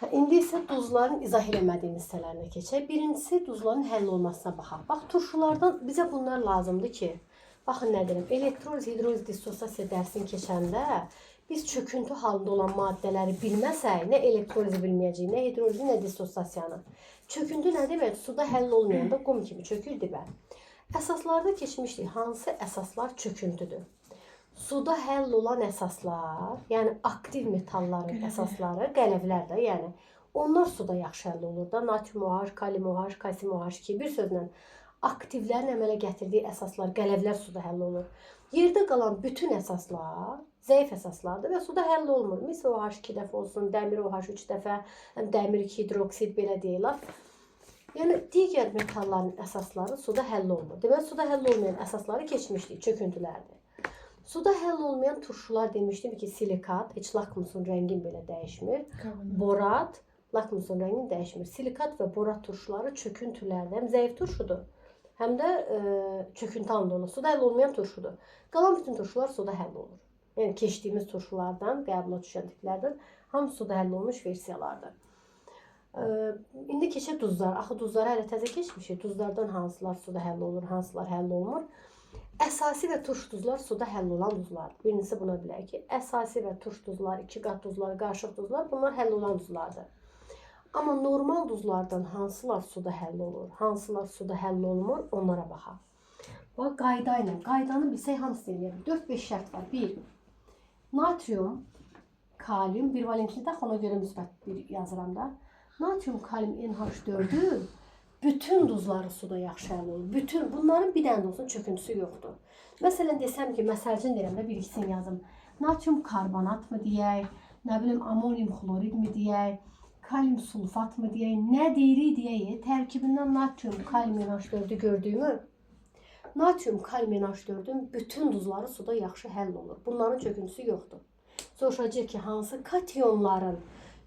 İndi isə duzların izah eləmədiyimiz hissələrinə keçək. Birincisi duzların həll olmasına baxaq. Bax, turşulardan bizə bunlar lazımdır ki, baxın nə deyirəm, elektroliz, hidroliz, dissosiasiya dərsini keçəndə biz çöküntü halında olan maddələri bilməsək, nə elektrolizi bilməyəcəyik, nə hidrolizi, nə dissosiasiyanı. Çöküntü nə demək? Suda həll olmayanda qum kimi çökür dibə. Əsaslarda keçmişdik. Hansı əsaslar çöküntüdür? Suda həll olan əsaslar, yəni aktiv metalların əsasları, qələvlər də, yəni onlar suda yaxşı həll olur da. Natrium OH, kalium OH, kalsium OH ki, bir sözlə aktivlərin əmələ gətirdiyi əsaslar, qələvlər suda həll olur. Yerdə qalan bütün əsaslar zəif əsaslardır və suda həll olmur. Mis OH 2 dəfə olsun, dəmir OH 3 dəfə, dəmir 2 hidroksid belə deyirlər. Yəni digər metalların əsasları suda həll olmur. Deməli, suda həll olmayan əsasları keçmişdik, çöküntülərdir. Suda həll olmayan turşular demişdim ki, silikat, heç lakmusun rəngin belə dəyişmir. Borat, lakmusun rəngin dəyişmir. Silikat və borat turşuları çöküntülərdə həm zəif turşudur, həm də çöküntü halında olur. Suda həll olmayan turşudur. Qalan bütün turşular suda həll olur. Yəni keçdiyimiz turşulardan, qəbula düşən tiplərdən hamısı suda həll olmuş versiyalardır. İndi keçək duzlar. Axı duzları hələ təzə keçmişik. Duzlardan hansılar suda həll olur, hansılar həll olmur. Əsasi və turş duzlar suda həll olan duzlardır. Birincisi buna bilək ki, əsasi və turş duzlar, 2 qat duzlar, qarışıq duzlar bunlar həll olan duzlardır. Amma normal duzlardan hansılar suda həll olur, hansılar suda həll olmur, onlara baxaq. Bax, qayda ilə, qaydanı bilsək hamısını eləyək. 4-5 şərt var. 1. Natrium, kalium, bir valentli də ona görə müsbət bir yazıram da. Natrium, kalium, NH4-ü bütün duzları suda yaxşı həll olur. Bütün, bunların bir dənə də olsun çöküntüsü yoxdur. Məsələn, desəm ki, məsəlcin deyirəm də bir ikisini yazım. Natrium karbonat mı deyək, nə bilim, amonium xlorid mi deyək, kalium sulfat mı deyək, nə deyirik deyək, tərkibindən natrium, kalium NH4-ü gördüyümü, natrium, kalium NH4-ün bütün duzları suda yaxşı həll olur. Bunların çöküntüsü yoxdur. Soruşacaq ki, hansı kationların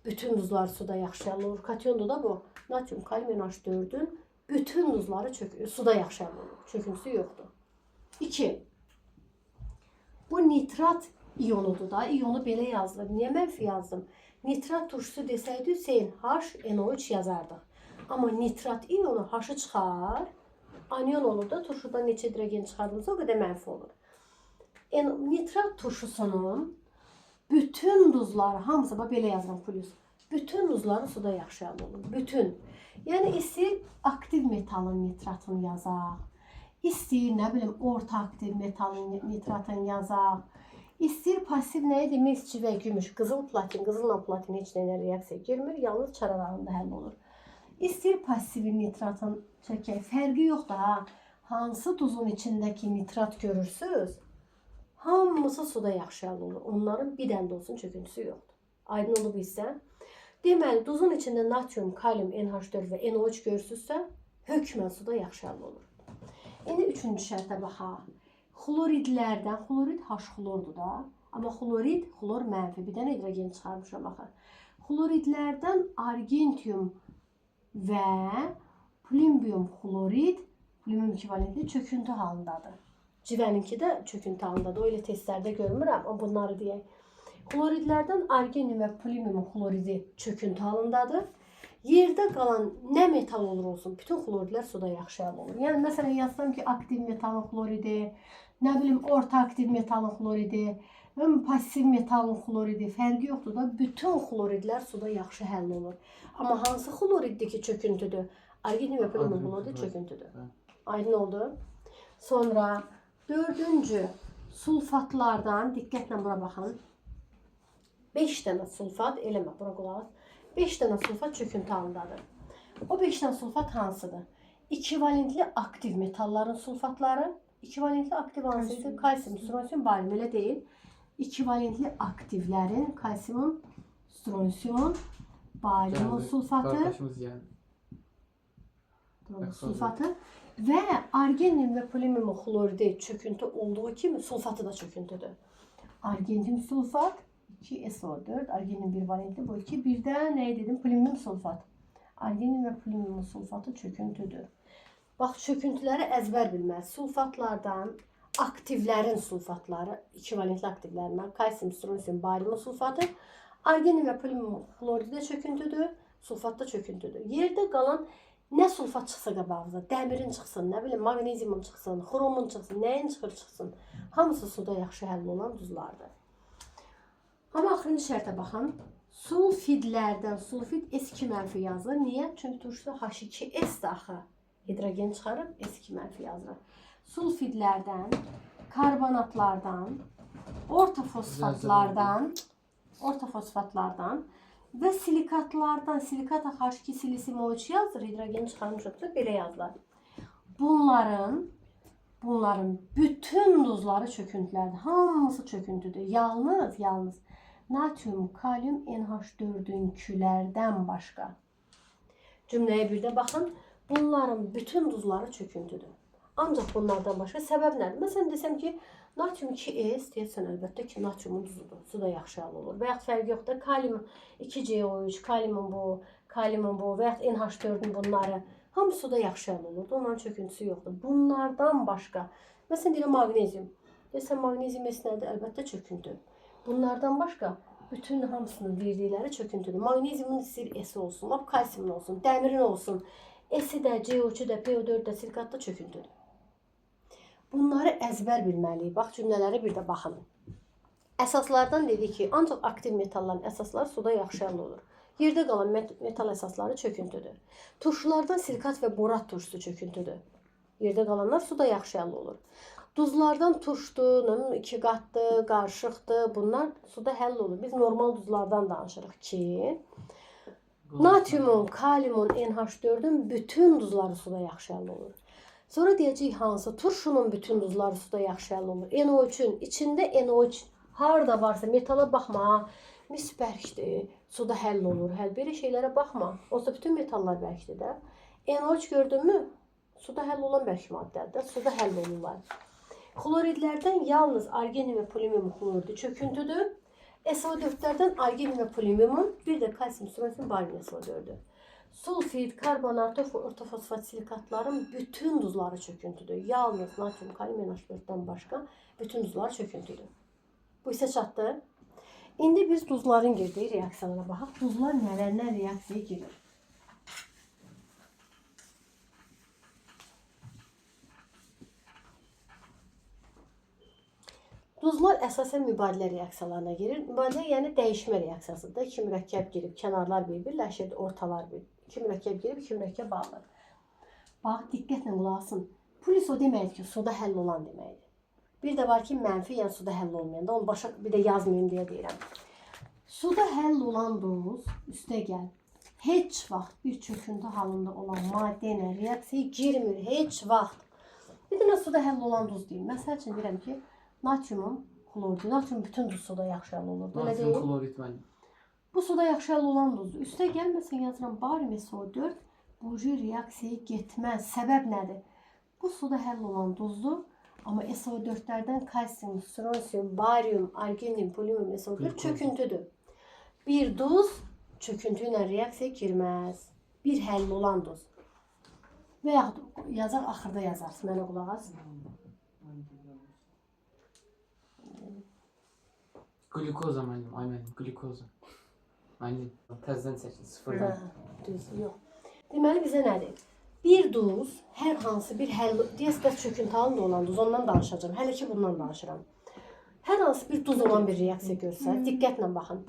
bütün duzları suda yaxşı həll olur? Kationdur da bu. Natrium, kalium NH4-ün bütün duzları suda yaxşı həll olur. Çöküntüsü yoxdur. 2. Bu nitrat ionudur da. İonu belə yazılır. Niyə mənfi yazdım? Nitrat turşusu desəydi Hüseyin HNO3 yazardıq. Amma nitrat ionu H-ı çıxar. Anion olur da turşudan neçə hidrogen çıxardığımızda o qədər mənfi olur. Nitrat turşusunun bütün duzları, hamısı belə yazıram plus. Bütün duzları suda yaxşı həll olur. Bütün. Yəni istəyir aktiv metalın nitratını yazaq. İstəyir nə bilim orta aktiv metalın nitratını yazaq. İstəyir pasiv nə idi? Mis, civə, gümüş, qızıl platin. Qızılla platin heç nə reaksiya girmir. Yalnız çar aralığında həll olur. İstəyir pasivin nitratın çəkək. Fərqi yoxdur ha. Hansı duzun içindəki nitrat görürsünüz? Hamısı suda yaxşı həll olur. Onların bir dənə də olsun çöküntüsü yoxdur. Aydın olub isə. Deməli, duzun içində natrium, kalium, NH4 və NO3 görürsünüzsə, hökmən suda yaxşı həll olur. İndi 3-cü şərtə baxaq. Xloridlərdən, xlorid H-xlordur da, amma xlorid, xlor mənfi, bir dənə hidrogen çıxarmışam baxın. Xloridlərdən argentium və plümbium xlorid, plümbium ekvivalentli çöküntü halındadır. Civəninki də çöküntü halındadır, o ilə testlərdə görmürəm, amma bunları deyək. Xloridlərdən argenium və plümbium xloridi çöküntü halındadır. Yerdə qalan nə metal olur olsun, bütün xloridlər suda yaxşı həll olur. Yəni, məsələn, yazsam ki, aktiv metalın xloridi, nə bilim, orta aktiv metalın xloridi, pasiv metalın xloridi, fərqi yoxdur da, bütün xloridlər suda yaxşı həll olur. Amma hansı xloriddir ki, çöküntüdür? Argenium və plümbium xloridi çöküntüdür. Aydın oldu. Sonra, 4-cü sulfatlardan, diqqətlə bura baxın. 5 dənə sulfat, eləmə, bura qulaq. 5 dənə sulfat çöküntü halındadır. O 5 dənə sulfat hansıdır? İkivalentli aktiv metalların sulfatları. İkivalentli aktiv hansıdır? Kalsium, stronsium, barium, elə deyil. İkivalentli aktivlərin kalsium, stronsium, barium sulfatı. Sulfatı və argenium və plümbium xloridi çöküntü olduğu kimi sulfatı da çöküntüdür. Argenium sulfat 2SO4, arginin bir valentli bu 2. Bir də nə dedim? Plümbium sulfat. Arginin və plümbium sulfatı çöküntüdür. Bax, çöküntüləri əzbər bilməz. Sulfatlardan aktivlərin sulfatları, ikivalentli aktivlərindən kalsium, stronsium, barium sulfatı, Arginin və polium xloridi də çöküntüdür, sulfat da çöküntüdür. Yerdə qalan nə sulfat çıxsa qabağınıza, dəmirin çıxsın, nə bilim, maqneziumun çıxsın, xromun çıxsın, nəyin çıxsın, hamısı suda yaxşı həll olan duzlardır. Amma axırıncı şərtə baxın. Sulfidlərdən sulfid S2 mənfi yazılır. Niyə? Çünki turşuda H2S daxı hidrogen çıxarıb S2 mənfi yazılır. Sulfidlərdən, karbonatlardan, orta fosfatlardan və silikatlardan, silikat H2 silisium O3 yazılır, hidrogen çıxarmışıqsa belə yazılır. Bunların bütün duzları çöküntülərdir. Hamısı çöküntüdür. Yalnız natrium, kalium, NH4-ünkülərdən başqa. Cümləyə bir də baxın. Bunların bütün duzları çöküntüdür. Ancaq bunlardan başqa səbəb nədir? Məsələn, desəm ki, natrium 2S deyəsən, əlbəttə ki, natriumun duzudur. Su da yaxşı həll olur. Və yaxud fərqi yoxdur. Kalium 2CO3, kaliumun bu və yaxud NH4-ün bunları hamısı suda yaxşı həll olur. Onların çöküntüsü yoxdur. Bunlardan başqa. Məsələn, deyirəm maqnezium. Deyəsən, maqnezium S nədir? Əlbəttə çöküntü. Bunlardan başqa bütün hamısının verdikləri çöküntüdür. Maqneziumun istəyir S olsun, lap kalsiumun olsun, dəmirin olsun. S-i də, CO3-ü də, PO4 də, silikat da çöküntüdür. Bunları əzbər bilməliyik. Bax, cümlələri bir də baxın. Əsaslardan dedik ki, ancaq aktiv metalların əsasları suda yaxşı həll olur. Yerdə qalan metal əsasları çöküntüdür. Turşulardan silikat və borat turşusu çöküntüdür. Yerdə qalanlar suda yaxşı həll olur. Duzlardan turşdur, iki qatdır, qarışıqdır. Bunlar suda həll olur. Biz normal duzlardan danışırıq ki, natriumun, kaliumun, NH4-ün bütün duzları suda yaxşı həll olur. Sonra deyəcəyik hansı? Turşunun bütün duzları suda yaxşı həll olur. NO3-ün içində NO3 harada varsa metala baxma. Mis bərkdir, suda həll olur. Belə şeylərə baxma. Olsa bütün metallar bərkdir də. NO3 gördün mü? Suda həll olan bərk maddədir. Suda həll olurlar. Xloridlərdən yalnız argenin və poliumun xloridi çöküntüdür. SO4-lərdən argenin və poliumun, bir də kalsium, strontium, barium SO4-dür. Sulfid, karbonat, ortofosfat silikatların bütün duzları çöküntüdür. Yalnız natrium, kalium, NH4-dən başqa bütün duzlar çöküntüdür. Bu isə çatdı. İndi biz duzların girdiyi reaksiyalara baxaq. Duzlar nələrlə reaksiyaya girir? Duzlar əsasən mübadilə reaksiyalarına girir. Mübadilə yəni dəyişmə reaksiyasıdır. İki mürəkkəb girib, kənarlar bir-birləşir, ortalar bir. İki mürəkkəb girib, iki mürəkkəb bağlanır. Bax, diqqətlə qulaq asın. Plus o deməkdir ki, suda həll olan deməkdir. Bir də var ki, mənfi, yəni suda həll olmayan da, onu başa bir də yazmayayım deyə deyirəm. Suda həll olan duz, üstə gəl, heç vaxt bir çöküntü halında olan maddə ilə reaksiyaya girmir, heç vaxt. Bir dənə suda həll olan duz deyim. Məsəl üçün deyirəm ki, natriumun xloridi, natrium bütün duz suda yaxşı həll olur. Belə deyil. Xlorid var. Bu suda yaxşı həll olan duzdur. Üstə gəlməsən yazıram barium SO4 bu reaksiyaya getməz. Səbəb nədir? Bu suda həll olan duzdur. Amma SO4-lərdən kalsium, strontium, barium, argenin, polium, SO4 çöküntüdür. Bir duz çöküntü ilə reaksiyaya girməz. Bir həll olan duz. Və yaxud yazar, axırda yazarsın. Mənə qulaq as. Glikoza mənim, glikoza. Aynen, təzdən çəkin, sıfırdan. Düz, yox. Deməli, bizə nədir? Bir duz, hər hansı bir həll, deyəslər çöküntü halında olan duz, ondan danışacağım. Hələ ki, bundan danışıram. Hər hansı bir duz olan bir reaksiya görsək, diqqətlə baxın.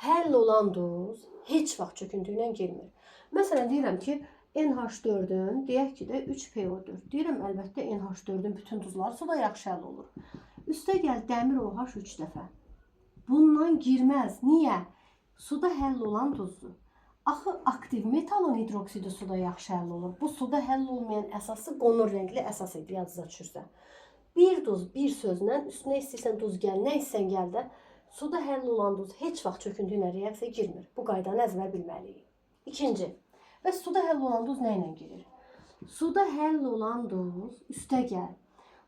Həll olan duz heç vaxt çöküntü ilə girmir. Məsələn, deyirəm ki, NH4-ün, deyək ki də 3PO4. Deyirəm, əlbəttə NH4-ün bütün duzları suda yaxşı həll olur. Üstə gəl, dəmir OH 3 dəfə. Bundan girməz. Niyə? Suda həll olan duzdur. Axı, aktiv metalın hidroksidi suda yaxşı həll olur. Bu suda həll olmayan əsası qonur rəngli əsas idi, yadınıza düşürsə. Bir duz, bir sözlə, üstünə istəyirsən duz gəl, nə istəyirsən gəl də, suda həll olan duz heç vaxt çöküntü ilə reaksiyaya girmir. Bu qaydanı əzbər bilməliyik. İkinci, və suda həll olan duz nə ilə girir? Suda həll olan duz, üstə gəl,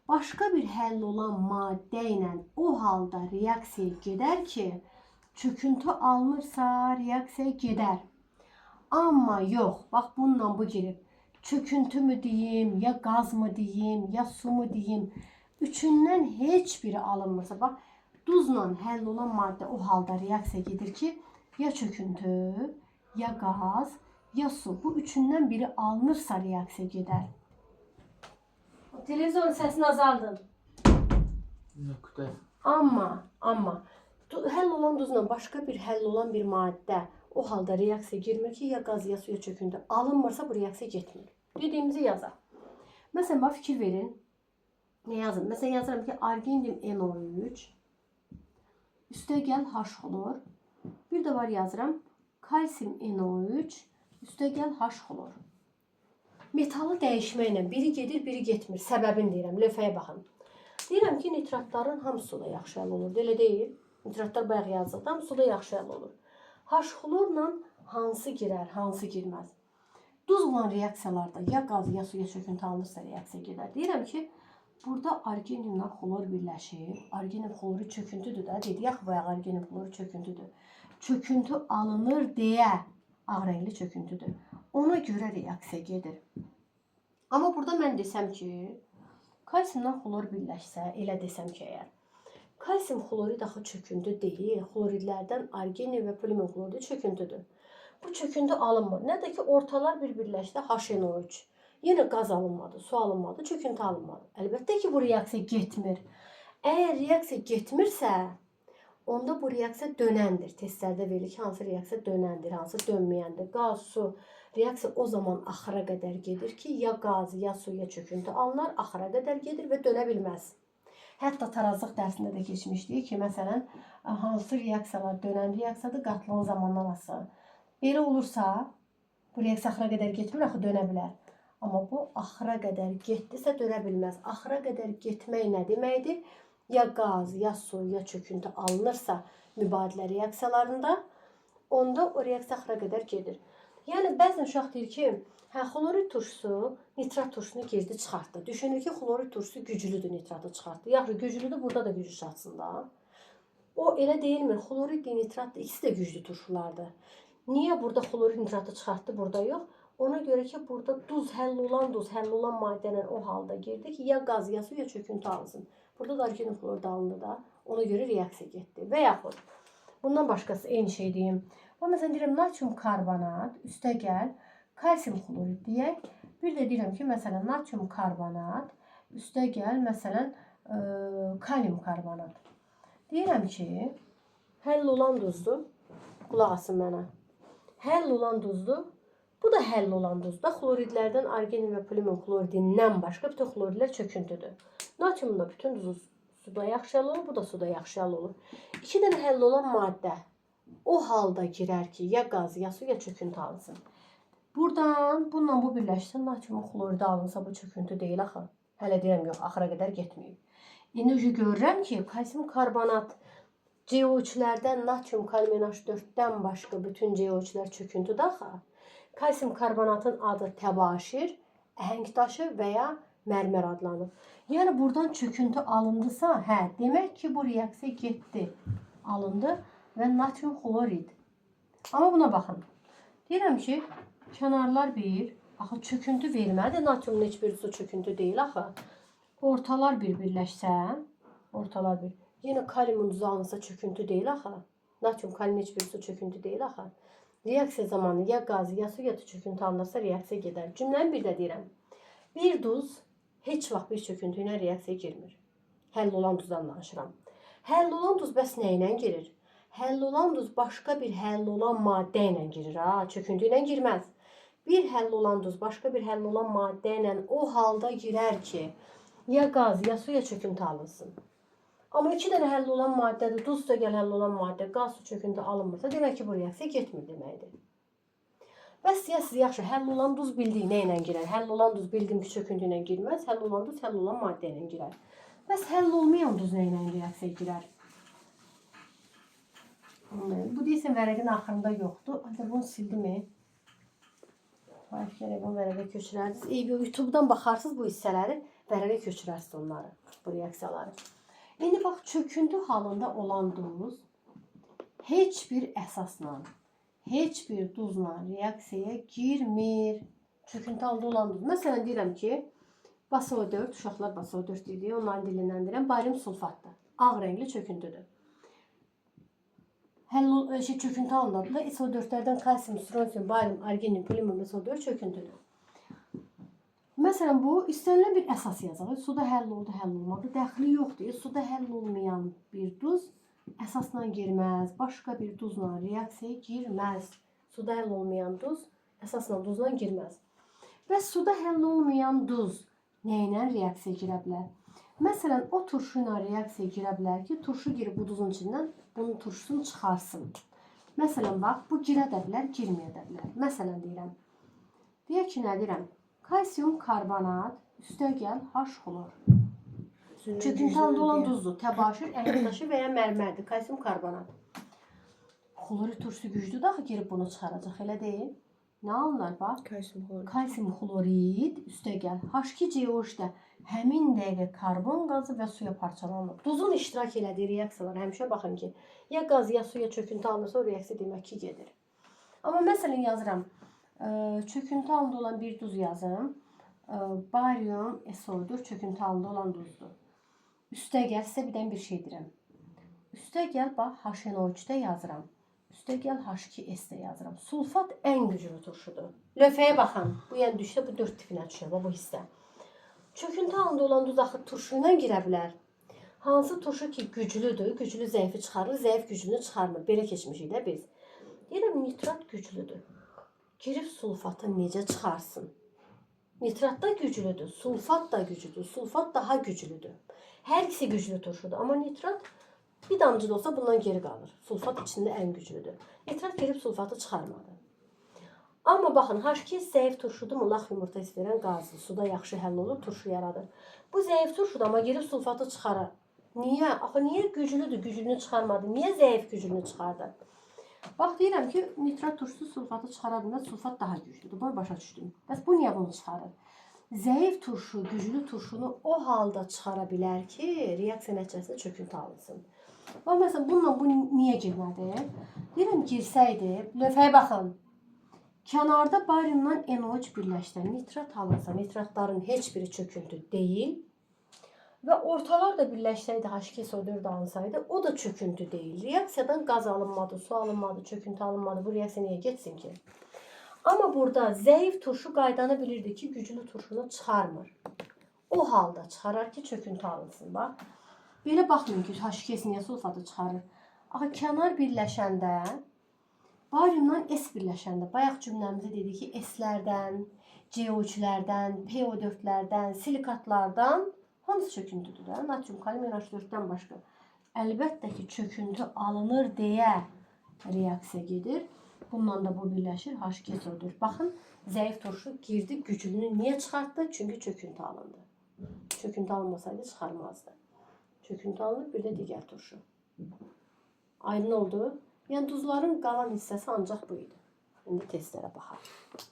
başqa bir həll olan maddə ilə o halda reaksiyaya gedər ki, çöküntü almırsa reaksiyaya gedər. Amma yox, bax bununla bu girib. Çöküntü mü deyim, ya qaz mı deyim, ya su mu deyim. Üçündən heç biri alınmırsa, bax duzla həll olan maddə o halda reaksiya gedir ki, ya çöküntü, ya qaz, ya su. Bu üçündən biri alınırsa reaksiya gedər. Televizorun səsini azaldın. Nöqtə. Amma həll olan duzla başqa bir həll olan bir maddə o halda reaksiya girmir ki, ya qaz, ya su, ya çöküntü. Alınmırsa bu reaksiya getmir. Dediyimizi yazaq. Məsələn, bax fikir verin. Ne yazın? Mesela yazarım ki arginium NO3 üstəgəl H xlor. Bir də var yazıram kalsium NO3 üstəgəl H xlor. Metalı dəyişməklə biri gedir, biri getmir. Səbəbini deyirəm. Lövhəyə baxın. Deyirəm ki nitratların hamısı suda yaxşı həll olur. Elə deyil. Nitratlar bayaq yazdıqda hamısı suda yaxşı həll olur. H xlorla hansı girər, hansı girməz? Duz olan reaksiyalarda ya qaz, ya su, ya çöküntü alınırsa reaksiya gedər. Deyirəm ki burada arginiumla xlor birləşir. Arginium xloru çöküntüdür da. Dedik axı bayaq arginium xloru çöküntüdür. Çöküntü alınır deyə ağ rəngli çöküntüdür. Ona görə reaksiya gedir. Amma burada mən desəm ki kalsiumla xlor birləşsə, elə desəm ki əgər kalsium xlorid axı çöküntü deyil. Xloridlərdən arginium və polimer xlorid çöküntüdür. Bu çöküntü alınmır. Nə də ki ortalar bir-birləşdi HNO3. Yenə qaz alınmadı, su alınmadı, çöküntü alınmadı. Əlbəttə ki bu reaksiya getmir. Əgər reaksiya getmirsə, onda bu reaksiya dönəndir. Testlərdə verilir ki, hansı reaksiya dönəndir, hansı dönməyəndir. Qaz, su reaksiya o zaman axıra qədər gedir ki, ya qaz, ya su, ya çöküntü alınır, axıra qədər gedir və dönə bilməz. Hətta tarazlıq dərsində də keçmişdik ki, məsələn, hansı reaksiyalar dönən reaksiyadır, qatılığın zamandan asılı. Belə olursa, bu reaksiya axıra qədər getmir, axı dönə bilər. Amma bu axıra qədər getdisə dönə bilməz. Axıra qədər getmək nə deməkdir? Ya qaz, ya su, ya çöküntü alınırsa mübadilə reaksiyalarında, onda o reaksiya axıra qədər gedir. Yəni bəzən uşaq deyir ki, hə xlorid turşusu nitrat turşusunu girdi çıxartdı. Düşünür ki, xlorid turşusu güclüdür, nitratı çıxartdı. Yaxşı, güclüdür, burada da güclü çıxartsın da. O elə deyilmir. Xlorid, nitrat ikisi də güclü turşulardır. Niyə burada xlorid nitratı çıxartdı, burada yox? Ona görə ki, burada duz, həll olan maddələr o halda girdi ki, ya qaz, ya su, ya çöküntü alsın. Burada da arginium xlor da alındı da, ona görə reaksiya getdi. Və yaxud, bundan başqası eyni şey deyim. O, məsələn, deyirəm, natrium karbonat, üstəgəl, kalsium xlorid deyək. Bir də deyirəm ki, məsələn, natrium karbonat, üstəgəl, məsələn, kalium karbonat. Deyirəm ki, həll olan duzdur, qulaq asın mənə. Həll olan duzdur. Bu da həll olan duzda. Xloridlərdən arginin və polimer xloridindən başqa bütün xloridlər çöküntüdür. Natriumda bütün duzu suda yaxşı həll olur, bu da suda yaxşı həll olur. İki dənə həll olan maddə o halda girər ki, ya qaz, ya su, ya çöküntü alınsın. Buradan, bununla bu birləşsin, natrium xloridi alınsa bu çöküntü deyil axı. Hələ deyirəm, yox, axıra qədər getməyib. İndi görürəm ki, kalsium karbonat CO3-lərdən natrium kalium NH4-dən başqa bütün CO3-lər çöküntüdür axı. Kalsium karbonatın adı təbaşir, əhəngdaşı və ya mərmər adlanır. Yəni buradan çöküntü alındısa, hə, demək ki bu reaksiya getdi, alındı və natrium xlorid. Amma buna baxın. Deyirəm ki, kənarlar bir, axı çöküntü vermədi, natriumun heç bir su çöküntü deyil axı. Ortalar bir-birləşsə, ortalar bir. Yenə kaliumun duzu alınsa çöküntü deyil axı. Natrium kalium heç bir su çöküntü deyil axı. Reaksiya zamanı ya qaz, ya su, ya da çöküntü alınırsa reaksiya gedər. Cümləni bir də deyirəm. Bir duz heç vaxt bir çöküntü ilə reaksiya girmir. Həll olan duzdan danışıram. Həll olan duz bəs nə ilə girir? Həll olan duz başqa bir həll olan maddə ilə girir. Ha, çöküntü ilə girməz. Bir həll olan duz başqa bir həll olan maddə ilə o halda girər ki, ya qaz, ya su, ya çöküntü alınsın. Amma iki dənə həll olan maddədir, duz da gəl həll olan maddə, qaz, su, çöküntü alınmırsa, demək ki, bu reaksiya getmir deməkdir. Bəs ya siz yaxşı, həll olan duz bildik nə ilə girər? Həll olan duz bildim ki, çöküntü ilə girməz, həll olan duz həll olan maddə ilə girər. Bəs həll olmayan duz nə ilə reaksiya girər? Bu deyəsən vərəqin axırında yoxdur. Ancaq bunu sildimi? Fikirlə bunu vərəqə köçürərsiniz. YouTube-dan baxarsınız bu hissələri, vərəqə köçürərsiniz onları, bu reaksiyaları. İndi bax, çöküntü halında olan duz heç bir əsasla, heç bir duzla reaksiyaya girmir. Çöküntü halında olan duz. Məsələn, deyirəm ki, BaSO4, uşaqlar BaSO4 dedik, onların dilindən deyirəm, barium sulfatdır. Ağ rəngli çöküntüdür. çöküntü alınadığında SO4'lərdən kalsium, strontium, barium, arginin, polium, SO4 çöküntüdür. Məsələn, bu istənilən bir əsas yazılır. Suda həll oldu, həll olmadı. Dəxli yoxdur. Suda həll olmayan bir duz əsasla girməz. Başqa bir duzla reaksiyaya girməz. Suda həll olmayan duz əsasla duzla girməz. Və suda həll olmayan duz nə ilə reaksiyaya girə bilər? Məsələn, o turşu ilə reaksiyaya girə bilər ki, turşu girib bu duzun içindən bunun turşusunu çıxarsın. Məsələn, bax, bu girə də bilər, girməyə də bilər. Məsələn, deyirəm. Deyək ki, nə deyirəm? Kalsium karbonat, üstəgəl H xlor. Çöküntü halında olan duzdur. Təbaşir, əhddaşı və ya mərmərdir. Kalsium karbonat. Xlori turşusu güclü daha girib bunu çıxaracaq, elə deyil. Nə alınır, bax? Kalsium xlorid, üstəgəl H2CO3-də həmin dəqiqə karbon qazı və suya parçalanır. Duzun iştirak elədiyi reaksiyalar həmişə baxın ki, ya qaz, ya suya çöküntü alınırsa o reaksiya demək ki, gedir. Amma məsələn yazıram, çöküntü halında olan bir duz yazım. Barium SO4 çöküntü halında olan duzdur. Üstəgəl sizə birdən bir şey deyirəm. Üstəgəl bax HNO3-də yazıram. Üstəgəl H2S-də yazıram. Sulfat ən güclü turşudur. Lövhəyə baxın. Bu yəni düşsə bu 4 tipinə düşür bu hissə. Çöküntü halında olan duz axı turşu ilə girə bilər. Hansı turşu ki güclüdür, güclü zəifi çıxarır, zəif güclünü çıxarmır. Belə keçmişik də biz. Deyirəm nitrat güclüdür. Girib sulfatı necə çıxarsın? Nitrat da güclüdür, sulfat da güclüdür, sulfat daha güclüdür. Hər ikisi güclü turşudur, amma nitrat bir damcı da olsa bundan geri qalır. Sulfat içində ən güclüdür. Nitrat girib sulfatı çıxarmadı. Amma baxın, H2 zəif turşudur mu? Lax yumurta verən qazlı, suda yaxşı həll olur, turşu yaradır. Bu zəif turşudur, amma girib sulfatı çıxarır. Niyə? Axı niyə güclüdür, güclünü çıxarmadı? Niyə zəif güclünü çıxardı? Bax, deyirəm ki, nitrat turşusu sulfatı çıxara bilməz, sulfat daha güclüdür. Bunu başa düşdüm. Bəs bu niyə bunu çıxarır? Zəif turşu, güclü turşunu o halda çıxara bilər ki, reaksiya nəticəsində çöküntü alınsın. Bax, məsələn, bununla bu niyə girmədi? Deyirəm, girsəydi, lövhəyə baxın. Kənarda bariumdan NO3 birləşdirən nitrat alınsa, nitratların heç biri çöküntü deyil. Və ortalar da birləşsəydi, H2SO4 alınsaydı, o da çöküntü deyil. Reaksiyadan qaz alınmadı, su alınmadı, çöküntü alınmadı. Bu reaksiya niyə getsin ki? Amma burada zəif turşu qaydana bilirdi ki, güclü turşunu çıxarmır. O halda çıxarar ki, çöküntü alınsın. Bax, belə baxmayın ki, H2S niyə sulfatı çıxarır? Axı, kənar birləşəndə, bariumdan S birləşəndə, bayaq cümləmizdə dedik ki, S-lərdən, CO3-lərdən, PO4-lərdən, silikatlardan hamısı çöküntüdür da. Natrium, kalium, NH4-dən başqa. Əlbəttə ki, çöküntü alınır deyə reaksiya gedir. Bundan da bu birləşir, H2SO4. Baxın, zəif turşu girdi, güclünü niyə çıxartdı? Çünki çöküntü alındı. Çöküntü alınmasaydı çıxarmazdı. Çöküntü alınır, bir də digər turşu. Aydın oldu. Yəni duzların qalan hissəsi ancaq bu idi. İndi testlərə baxaq.